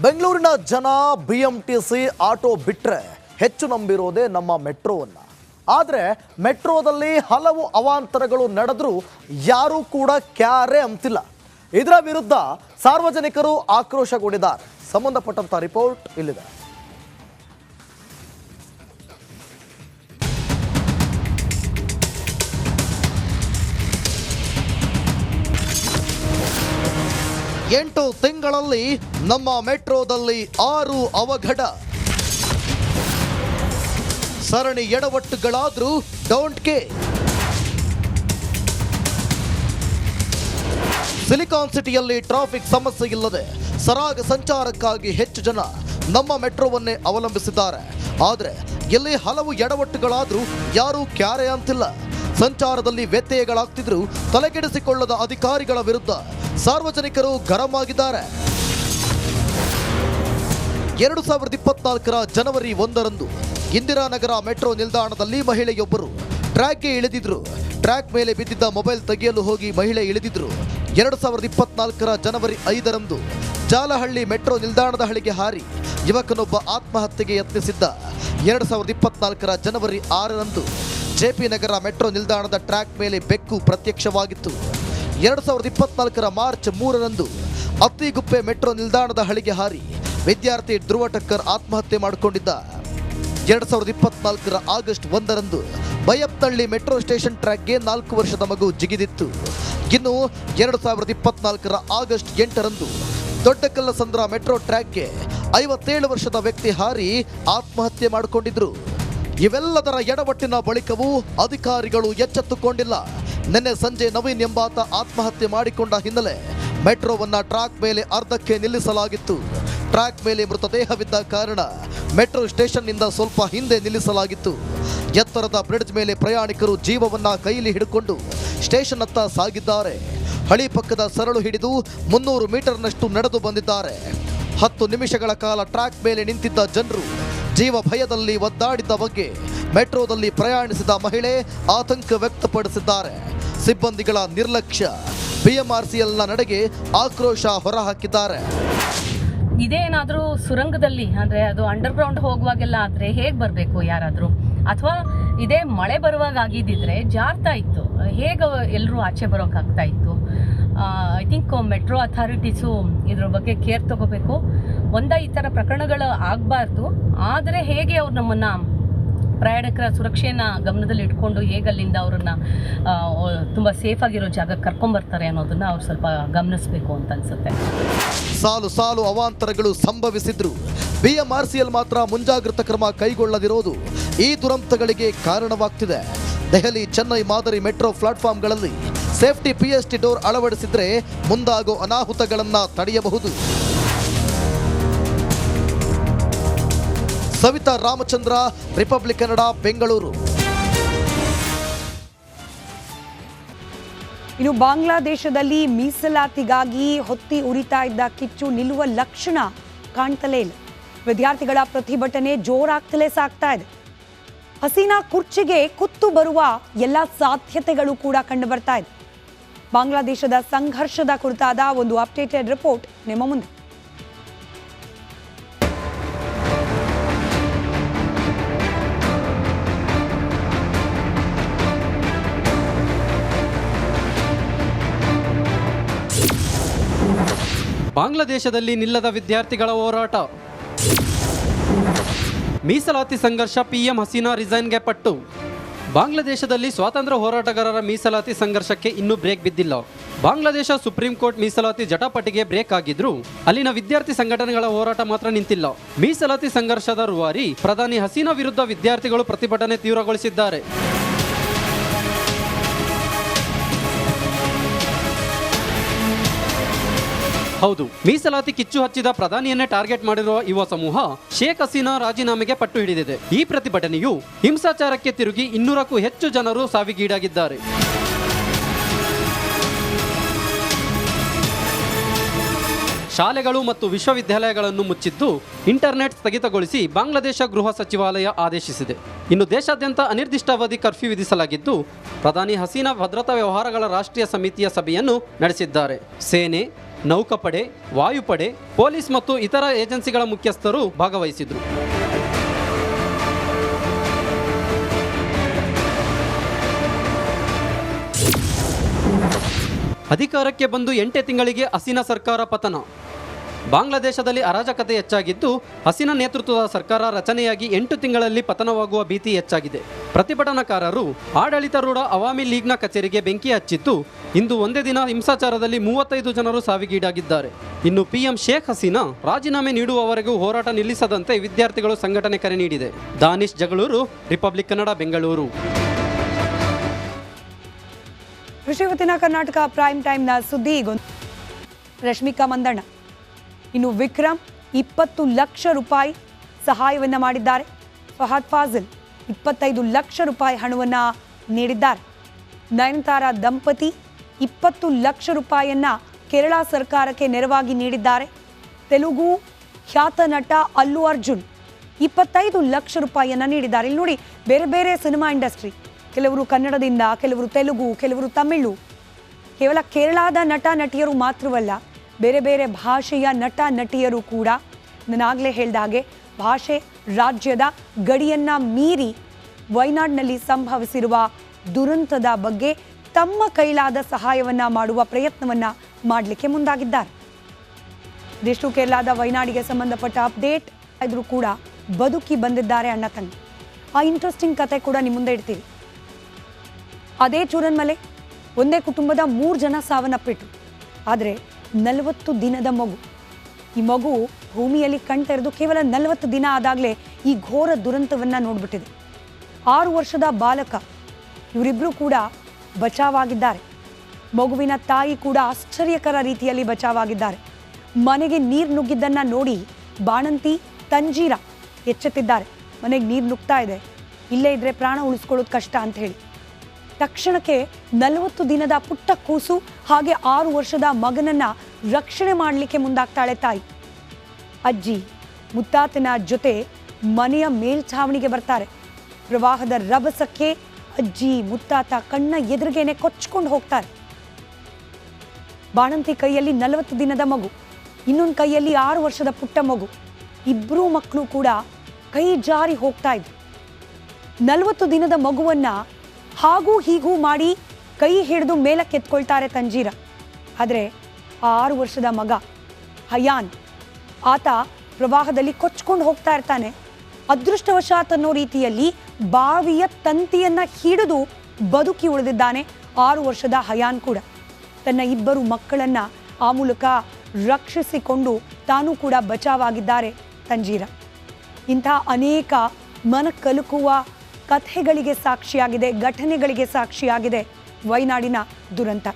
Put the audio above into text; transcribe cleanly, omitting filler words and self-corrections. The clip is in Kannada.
ಬೆಂಗಳೂರಿನ ಜನ BMTC ಆಟೋ ಬಿಟ್ಟರೆ ಹೆಚ್ಚು ನಂಬಿರೋದೇ ನಮ್ಮ ಮೆಟ್ರೋವನ್ನು. ಆದರೆ ಮೆಟ್ರೋದಲ್ಲಿ ಹಲವು ಅವಾಂತರಗಳು ನಡೆದರೂ ಯಾರೂ ಕೂಡ ಕ್ಯಾರೆ ಅಂತಿಲ್ಲ. ಇದರ ವಿರುದ್ಧ ಸಾರ್ವಜನಿಕರು ಆಕ್ರೋಶಗೊಂಡಿದ್ದಾರೆ. ಸಂಬಂಧಪಟ್ಟಂತ ರಿಪೋರ್ಟ್ ಇಲ್ಲಿದೆ. ಎಂಟು ತಿಂಗಳಲ್ಲಿ ನಮ್ಮ ಮೆಟ್ರೋದಲ್ಲಿ 6 ಅವಘಡ. ಸರಣಿ ಎಡವಟ್ಟುಗಳಾದ್ರೂ ಡೋಂಟ್ ಕೇರ್. ಸಿಲಿಕಾನ್ ಸಿಟಿಯಲ್ಲಿ ಟ್ರಾಫಿಕ್ ಸಮಸ್ಯೆ ಇಲ್ಲದೆ ಸರಾಗ ಸಂಚಾರಕ್ಕಾಗಿ ಹೆಚ್ಚು ಜನ ನಮ್ಮ ಮೆಟ್ರೋವನ್ನೇ ಅವಲಂಬಿಸಿದ್ದಾರೆ. ಆದರೆ ಇಲ್ಲಿ ಹಲವು ಎಡವಟ್ಟುಗಳಾದ್ರೂ ಯಾರೂ ಕ್ಯಾರೆ ಅಂತಿಲ್ಲ. ಸಂಚಾರದಲ್ಲಿ ವ್ಯತ್ಯಯಗಳಾಗ್ತಿದ್ರು ತಲೆಕೆಡಿಸಿಕೊಳ್ಳದ ಅಧಿಕಾರಿಗಳ ವಿರುದ್ಧ ಸಾರ್ವಜನಿಕರು ಗರಂ ಆಗಿದ್ದಾರೆ. 2024ರ ಜನವರಿ 1ರಂದು ಇಂದಿರಾನಗರ ಮೆಟ್ರೋ ನಿಲ್ದಾಣದಲ್ಲಿ ಮಹಿಳೆಯೊಬ್ಬರು ಟ್ರ್ಯಾಕ್ಗೆ ಇಳಿದಿದ್ರು. ಟ್ರ್ಯಾಕ್ ಮೇಲೆ ಬಿದ್ದಿದ್ದ ಮೊಬೈಲ್ ತೆಗೆಯಲು ಹೋಗಿ ಮಹಿಳೆ ಇಳಿದಿದ್ರು. 2024ರ ಜನವರಿ 5ರಂದು ಜಾಲಹಳ್ಳಿ ಮೆಟ್ರೋ ನಿಲ್ದಾಣದ ಹಳಿಗೆ ಹಾರಿ ಯುವಕನೊಬ್ಬ ಆತ್ಮಹತ್ಯೆಗೆ ಯತ್ನಿಸಿದ್ದ. 2024ರ ಜನವರಿ 6ರಂದು JP ನಗರ ಮೆಟ್ರೋ ನಿಲ್ದಾಣದ ಟ್ರ್ಯಾಕ್ ಮೇಲೆ ಬೆಕ್ಕು ಪ್ರತ್ಯಕ್ಷವಾಗಿತ್ತು. 2024ರ ಮಾರ್ಚ್ 3ರಂದು ಅತ್ತಿಗುಪ್ಪೆ ಮೆಟ್ರೋ ನಿಲ್ದಾಣದ ಹಳಿಗೆ ಹಾರಿ ವಿದ್ಯಾರ್ಥಿ ಧ್ರುವ ಟಕ್ಕರ್ ಆತ್ಮಹತ್ಯೆ ಮಾಡಿಕೊಂಡಿದ್ದ. 2024ರ ಆಗಸ್ಟ್ 1ರಂದು ಬೈಯಪ್ಪನಹಳ್ಳಿ ಮೆಟ್ರೋ ಸ್ಟೇಷನ್ ಟ್ರ್ಯಾಕ್ಗೆ 4 ವರ್ಷದ ಮಗು ಜಿಗಿದಿತ್ತು. ಇನ್ನು 2024ರ ಆಗಸ್ಟ್ 8ರಂದು ದೊಡ್ಡಕಲ್ಲಸಂದ್ರ ಮೆಟ್ರೋ ಟ್ರ್ಯಾಕ್ಗೆ 57 ವರ್ಷದ ವ್ಯಕ್ತಿ ಹಾರಿ ಆತ್ಮಹತ್ಯೆ ಮಾಡಿಕೊಂಡಿದ್ರು. ಇವೆಲ್ಲದರ ಎಡವಟ್ಟಿನ ಬಳಿಕವೂ ಅಧಿಕಾರಿಗಳು ಎಚ್ಚೆತ್ತುಕೊಂಡಿಲ್ಲ. ನಿನ್ನೆ ಸಂಜೆ ನವೀನ್ ಎಂಬಾತ ಆತ್ಮಹತ್ಯೆ ಮಾಡಿಕೊಂಡ ಹಿನ್ನೆಲೆ ಮೆಟ್ರೋವನ್ನ ಟ್ರ್ಯಾಕ್ ಮೇಲೆ ಅರ್ಧಕ್ಕೆ ನಿಲ್ಲಿಸಲಾಗಿತ್ತು. ಟ್ರ್ಯಾಕ್ ಮೇಲೆ ಮೃತದೇಹವಿದ್ದ ಕಾರಣ ಮೆಟ್ರೋ ಸ್ಟೇಷನ್ನಿಂದ ಸ್ವಲ್ಪ ಹಿಂದೆ ನಿಲ್ಲಿಸಲಾಗಿತ್ತು. ಎತ್ತರದ ಬ್ರಿಡ್ಜ್ ಮೇಲೆ ಪ್ರಯಾಣಿಕರು ಜೀವವನ್ನ ಕೈಲಿ ಹಿಡಿಕೊಂಡು ಸ್ಟೇಷನ್ ಹತ್ತ ಸಾಗಿದ್ದಾರೆ. ಹಳಿ ಪಕ್ಕದ ಸರಳು ಹಿಡಿದು 300 ಮೀಟರ್ನಷ್ಟು ನಡೆದು ಬಂದಿದ್ದಾರೆ. 10 ನಿಮಿಷಗಳ ಕಾಲ ಟ್ರ್ಯಾಕ್ ಮೇಲೆ ನಿಂತಿದ್ದ ಜನರು ಜೀವ ಭಯದಲ್ಲಿ ಒದ್ದಾಡಿದ್ದ ಬಗ್ಗೆ ಮೆಟ್ರೋದಲ್ಲಿ ಪ್ರಯಾಣಿಸಿದ ಮಹಿಳೆ ಆತಂಕ ವ್ಯಕ್ತಪಡಿಸಿದ್ದಾರೆ. ಸಿಬ್ಬಂದಿಗಳ ನಿರ್ಲಕ್ಷ್ಯ, BMRCLನ ನಡೆಗೆ ಆಕ್ರೋಶ ಹೊರಹಾಕಿದ್ದಾರೆ. ಇದೇನಾದರೂ ಸುರಂಗದಲ್ಲಿ ಅಂದರೆ ಅದು ಅಂಡರ್ಗ್ರೌಂಡ್ ಹೋಗುವಾಗೆಲ್ಲ ಆದರೆ ಹೇಗೆ ಬರಬೇಕು ಯಾರಾದರೂ, ಅಥವಾ ಇದೇ ಮಳೆ ಬರುವಾಗ ಆಗಿದ್ದಿದ್ರೆ ಜಾರ್ತಾ ಇತ್ತು, ಹೇಗೆ ಎಲ್ಲರೂ ಆಚೆ ಬರೋಕ್ಕಾಗ್ತಾ ಇತ್ತು. ಐ ಥಿಂಕ್ ಮೆಟ್ರೋ ಅಥಾರಿಟೀಸು ಇದ್ರ ಬಗ್ಗೆ ಕೇರ್ ತಗೋಬೇಕು. ಈ ಥರ ಪ್ರಕರಣಗಳು ಆಗಬಾರ್ದು. ಆದರೆ ಹೇಗೆ ಅವ್ರು ನಮ್ಮನ್ನು ಪ್ರಯಾಣಿಕರ ಸುರಕ್ಷೆಯನ್ನು ಗಮನದಲ್ಲಿ ಇಟ್ಕೊಂಡು ಹೇಗೆ ಅಲ್ಲಿಂದ ಅವರನ್ನು ತುಂಬ ಸೇಫಾಗಿರೋ ಜಾಗಕ್ಕೆ ಕರ್ಕೊಂಬರ್ತಾರೆ ಅನ್ನೋದನ್ನು ಅವ್ರು ಸ್ವಲ್ಪ ಗಮನಿಸಬೇಕು ಅಂತ ಅನಿಸುತ್ತೆ. ಸಾಲು ಸಾಲು ಅವಾಂತರಗಳು ಸಂಭವಿಸಿದ್ರು BMRCL ಮಾತ್ರ ಮುಂಜಾಗ್ರತಾ ಕ್ರಮ ಕೈಗೊಳ್ಳದಿರೋದು ಈ ದುರಂತಗಳಿಗೆ ಕಾರಣವಾಗ್ತಿದೆ. ದೆಹಲಿ, ಚೆನ್ನೈ ಮಾದರಿ ಮೆಟ್ರೋ ಪ್ಲಾಟ್ಫಾರ್ಮ್ಗಳಲ್ಲಿ ಸೇಫ್ಟಿ PST ಡೋರ್ ಅಳವಡಿಸಿದ್ರೆ ಮುಂದಾಗೋ ಅನಾಹುತಗಳನ್ನು ತಡೆಯಬಹುದು. ಸವಿತಾ ರಾಮಚಂದ್ರ, ರಿಪಬ್ಲಿಕ್ ಕನ್ನಡ, ಬೆಂಗಳೂರು. ಇನ್ನು ಬಾಂಗ್ಲಾದೇಶದಲ್ಲಿ ಮೀಸಲಾತಿಗಾಗಿ ಹೊತ್ತಿ ಉರಿತಾ ಇದ್ದ ಕಿಚ್ಚು ನಿಲ್ಲುವ ಲಕ್ಷಣ ಕಾಣ್ತಲೇ ಇಲ್ಲ. ವಿದ್ಯಾರ್ಥಿಗಳ ಪ್ರತಿಭಟನೆ ಜೋರಾಗ್ತಲೇ ಸಾಗ್ತಾ ಇದೆ. ಹಸೀನಾ ಕುರ್ಚಿಗೆ ಕುತ್ತು ಬರುವ ಎಲ್ಲ ಸಾಧ್ಯತೆಗಳು ಕೂಡ ಕಂಡು ಬರ್ತಾ ಇದೆ. ಬಾಂಗ್ಲಾದೇಶದ ಸಂಘರ್ಷದ ಕುರಿತಾದ ಒಂದು ಅಪ್ಡೇಟೆಡ್ ರಿಪೋರ್ಟ್ ನಿಮ್ಮ ಮುಂದೆ. ಬಾಂಗ್ಲಾದೇಶದಲ್ಲಿ ನಿಲ್ಲದ ವಿದ್ಯಾರ್ಥಿಗಳ ಹೋರಾಟ. ಮೀಸಲಾತಿ ಸಂಘರ್ಷ, PM ಹಸೀನಾ ರಿಸೈನ್ಗೆ ಪಟ್ಟು. ಬಾಂಗ್ಲಾದೇಶದಲ್ಲಿ ಸ್ವಾತಂತ್ರ್ಯ ಹೋರಾಟಗಾರರ ಮೀಸಲಾತಿ ಸಂಘರ್ಷಕ್ಕೆ ಇನ್ನೂ ಬ್ರೇಕ್ ಬಿದ್ದಿಲ್ಲ. ಬಾಂಗ್ಲಾದೇಶ ಸುಪ್ರೀಂ ಕೋರ್ಟ್ ಮೀಸಲಾತಿ ಜಟಾಪಟಿಗೆ ಬ್ರೇಕ್ ಆಗಿದ್ರು ಅಲ್ಲಿನ ವಿದ್ಯಾರ್ಥಿ ಸಂಘಟನೆಗಳ ಹೋರಾಟ ಮಾತ್ರ ನಿಂತಿಲ್ಲ. ಮೀಸಲಾತಿ ಸಂಘರ್ಷದ ರೂವಾರಿ ಪ್ರಧಾನಿ ಹಸೀನಾ ವಿರುದ್ಧ ವಿದ್ಯಾರ್ಥಿಗಳು ಪ್ರತಿಭಟನೆ ತೀವ್ರಗೊಳಿಸಿದ್ದಾರೆ. ಹೌದು, ಮೀಸಲಾತಿ ಕಿಚ್ಚು ಹಚ್ಚಿದ ಪ್ರಧಾನಿಯನ್ನೇ ಟಾರ್ಗೆಟ್ ಮಾಡಿರುವ ಯುವ ಸಮೂಹ ಶೇಖ್ ಹಸೀನಾ ರಾಜೀನಾಮೆಗೆ ಪಟ್ಟು ಹಿಡಿದಿದೆ. ಈ ಪ್ರತಿಭಟನೆಯು ಹಿಂಸಾಚಾರಕ್ಕೆ ತಿರುಗಿ 200ಕ್ಕೂ ಹೆಚ್ಚು ಜನರು ಸಾವಿಗೀಡಾಗಿದ್ದಾರೆ. ಶಾಲೆಗಳು ಮತ್ತು ವಿಶ್ವವಿದ್ಯಾಲಯಗಳನ್ನು ಮುಚ್ಚಿದ್ದು ಇಂಟರ್ನೆಟ್ ಸ್ಥಗಿತಗೊಳಿಸಿ ಬಾಂಗ್ಲಾದೇಶ ಗೃಹ ಸಚಿವಾಲಯ ಆದೇಶಿಸಿದೆ. ಇನ್ನು ದೇಶಾದ್ಯಂತ ಅನಿರ್ದಿಷ್ಟಾವಧಿ ಕರ್ಫ್ಯೂ ವಿಧಿಸಲಾಗಿದ್ದು ಪ್ರಧಾನಿ ಹಸೀನಾ ಭದ್ರತಾ ವ್ಯವಹಾರಗಳ ರಾಷ್ಟ್ರೀಯ ಸಮಿತಿಯ ಸಭೆಯನ್ನು ನಡೆಸಿದ್ದಾರೆ. ಸೇನೆ, ನೌಕಾಪಡೆ, ವಾಯುಪಡೆ, ಪೊಲೀಸ್ ಮತ್ತು ಇತರ ಏಜೆನ್ಸಿಗಳ ಮುಖ್ಯಸ್ಥರು ಭಾಗವಹಿಸಿದರು. ಅಧಿಕಾರಕ್ಕೆ ಬಂದು 8 ತಿಂಗಳಿಗೆ ಹಸೀನಾ ಸರ್ಕಾರ ಪತನ. ಬಾಂಗ್ಲಾದೇಶದಲ್ಲಿ ಅರಾಜಕತೆ ಹೆಚ್ಚಾಗಿದ್ದು, ಹಸೀನಾ ನೇತೃತ್ವದ ಸರ್ಕಾರ ರಚನೆಯಾಗಿ 8 ತಿಂಗಳಲ್ಲಿ ಪತನವಾಗುವ ಭೀತಿ ಹೆಚ್ಚಾಗಿದೆ. ಪ್ರತಿಭಟನಾಕಾರರು ಆಡಳಿತಾರೂಢ ಅವಾಮಿ ಲೀಗ್ನ ಕಚೇರಿಗೆ ಬೆಂಕಿ ಹಚ್ಚಿದ್ದು, ಇಂದು ಒಂದೇ ದಿನ ಹಿಂಸಾಚಾರದಲ್ಲಿ 35 ಜನರು ಸಾವಿಗೀಡಾಗಿದ್ದಾರೆ. ಇನ್ನು ಪಿಎಂ ಶೇಖ್ ಹಸೀನಾ ರಾಜೀನಾಮೆ ನೀಡುವವರೆಗೂ ಹೋರಾಟ ನಿಲ್ಲಿಸದಂತೆ ವಿದ್ಯಾರ್ಥಿಗಳು ಸಂಘಟನೆ ಕರೆ ನೀಡಿದೆ. ದಾನಿಶ್ ಜಗಳೂರು, ರಿಪಬ್ಲಿಕ್ ಕನ್ನಡ, ಬೆಂಗಳೂರು. ಇವತ್ತಿನ ಕರ್ನಾಟಕ ಪ್ರೈಮ್ ಟೈಮ್ನ ಸುದ್ದಿ ರಶ್ಮಿಕಾ ಮಂದಣ್ಣ. ಇನ್ನು ವಿಕ್ರಮ್ 20 ಲಕ್ಷ ರೂಪಾಯಿ ಸಹಾಯವನ್ನು ಮಾಡಿದ್ದಾರೆ. ಫಹದ್ ಫಾಜಿಲ್ 25 ಲಕ್ಷ ರೂಪಾಯಿ ಹಣವನ್ನು ನೀಡಿದ್ದಾರೆ. ನಯನತಾರಾ ದಂಪತಿ 20 ಲಕ್ಷ ರೂಪಾಯಿಯನ್ನು ಕೇರಳ ಸರ್ಕಾರಕ್ಕೆ ನೆರವಾಗಿ ನೀಡಿದ್ದಾರೆ. ತೆಲುಗು ಖ್ಯಾತ ನಟ ಅಲ್ಲು ಅರ್ಜುನ್ 25 ಲಕ್ಷ ರೂಪಾಯಿಯನ್ನು ನೀಡಿದ್ದಾರೆ. ಇಲ್ಲಿ ನೋಡಿ, ಬೇರೆ ಬೇರೆ ಸಿನಿಮಾ ಇಂಡಸ್ಟ್ರಿ, ಕೆಲವರು ಕನ್ನಡದಿಂದ, ಕೆಲವರು ತೆಲುಗು, ಕೆಲವರು ತಮಿಳು, ಕೇವಲ ಕೇರಳದ ನಟ ನಟಿಯರು ಮಾತ್ರವಲ್ಲ, ಬೇರೆ ಬೇರೆ ಭಾಷೆಯ ನಟ ನಟಿಯರು ಕೂಡ ನಾನಾಗಲೇ ಹೇಳಿದ ಹಾಗೆ ಭಾಷೆ ರಾಜ್ಯದ ಗಡಿಯನ್ನು ಮೀರಿ ವಯನಾಡಿನಲ್ಲಿ ಸಂಭವಿಸಿರುವ ದುರಂತದ ಬಗ್ಗೆ ತಮ್ಮ ಕೈಲಾದ ಸಹಾಯವನ್ನು ಮಾಡುವ ಪ್ರಯತ್ನವನ್ನು ಮಾಡಲಿಕ್ಕೆ ಮುಂದಾಗಿದ್ದಾರೆ. ಇದಿಷ್ಟು ಕೇರಳದ ವಯನಾಡಿಗೆ ಸಂಬಂಧಪಟ್ಟ ಅಪ್ಡೇಟ್. ಆದರೂ ಕೂಡ ಬದುಕಿ ಬಂದಿದ್ದಾರೆ ಅಣ್ಣ ತಂಗಿ. ಆ ಇಂಟ್ರೆಸ್ಟಿಂಗ್ ಕತೆ ಕೂಡ ನಿಮ್ಮ ಮುಂದೆ ಇಡ್ತೀವಿ. ಅದೇ ಚೂರನ್ಮಲೆ ಒಂದೇ ಕುಟುಂಬದ 3 ಜನ ಸಾವನ್ನಪ್ಪಿಟ್ರು. ಆದರೆ 40 ದಿನದ ಮಗು, ಈ ಮಗು ಭೂಮಿಯಲ್ಲಿ ಕಣ್ತೆರೆದು ಕೇವಲ 40 ದಿನ ಆದಾಗಲೇ ಈ ಘೋರ ದುರಂತವನ್ನು ನೋಡ್ಬಿಟ್ಟಿದೆ. 6 ವರ್ಷದ ಬಾಲಕ, ಇವರಿಬ್ಬರು ಕೂಡ ಬಚಾವಾಗಿದ್ದಾರೆ. ಮಗುವಿನ ತಾಯಿ ಕೂಡ ಆಶ್ಚರ್ಯಕರ ರೀತಿಯಲ್ಲಿ ಬಚಾವಾಗಿದ್ದಾರೆ. ಮನೆಗೆ ನೀರು ನುಗ್ಗಿದ್ದನ್ನು ನೋಡಿ ಬಾಣಂತಿ ತಂಜೀರ ಎಚ್ಚೆತ್ತಿದ್ದಾರೆ. ಮನೆಗೆ ನೀರು ನುಗ್ತಾ ಇದೆ, ಇಲ್ಲೇ ಇದ್ರೆ ಪ್ರಾಣ ಉಳಿಸ್ಕೊಳ್ಳೋದು ಕಷ್ಟ ಅಂತ ಹೇಳಿ. ತಕ್ಷಣಕ್ಕೆ 40 ದಿನದ ಪುಟ್ಟ ಕೂಸು ಹಾಗೆ 6 ವರ್ಷದ ಮಗನನ್ನ ರಕ್ಷಣೆ ಮಾಡಲಿಕ್ಕೆ ಮುಂದಾಗ್ತಾಳೆ ತಾಯಿ. ಅಜ್ಜಿ ಮುತ್ತಾತನ ಜೊತೆ ಮನೆಯ ಮೇಲ್ಛಾವಣಿಗೆ ಬರ್ತಾರೆ. ಪ್ರವಾಹದ ರಭಸಕ್ಕೆ ಅಜ್ಜಿ ಮುತ್ತಾತ ಕಣ್ಣ ಎದುರಿಗೇನೆ ಕೊಚ್ಕೊಂಡು ಹೋಗ್ತಾರೆ. ಬಾಣಂತಿ ಕೈಯಲ್ಲಿ 40 ದಿನದ ಮಗು, ಇನ್ನೊಂದು ಕೈಯಲ್ಲಿ 6 ವರ್ಷದ ಪುಟ್ಟ ಮಗು. ಇಬ್ಬರೂ ಮಕ್ಕಳು ಕೂಡ ಕೈ ಜಾರಿ ಹೋಗ್ತಾ ಇದ್ರು. 40 ದಿನದ ಮಗುವನ್ನ ಹಾಗೂ ಹೀಗೂ ಮಾಡಿ ಕೈ ಹಿಡಿದು ಮೇಲಕ್ಕೆ ಎತ್ಕೊಳ್ತಾರೆ ತಂಜೀರ. ಆದರೆ ಆ 6 ವರ್ಷದ ಮಗ ಹಯಾನ್, ಆತ ಪ್ರವಾಹದಲ್ಲಿ ಕೊಚ್ಕೊಂಡು ಹೋಗ್ತಾ ಇರ್ತಾನೆ. ಅದೃಷ್ಟವಶಾತ್ ಅನ್ನೋ ರೀತಿಯಲ್ಲಿ ಬಾವಿಯ ತಂತಿಯನ್ನು ಹಿಡಿದು ಬದುಕಿ ಉಳಿದಿದ್ದಾನೆ 6 ವರ್ಷದ ಹಯಾನ್ ಕೂಡ. ತನ್ನ 2 ಮಕ್ಕಳನ್ನು ಆ ಮೂಲಕ ರಕ್ಷಿಸಿಕೊಂಡು ತಾನೂ ಕೂಡ ಬಚಾವಾಗಿದ್ದಾರೆ ತಂಜೀರ. ಇಂಥ ಅನೇಕ ಮನಕಲುಕುವ ಕಥೆಗಳಿಗೆ ಸಾಕ್ಷಿಯಾಗಿದೆ, ಘಟನೆಗಳಿಗೆ ಸಾಕ್ಷಿಯಾಗಿದೆ ವಯನಾಡಿನ ದುರಂತ.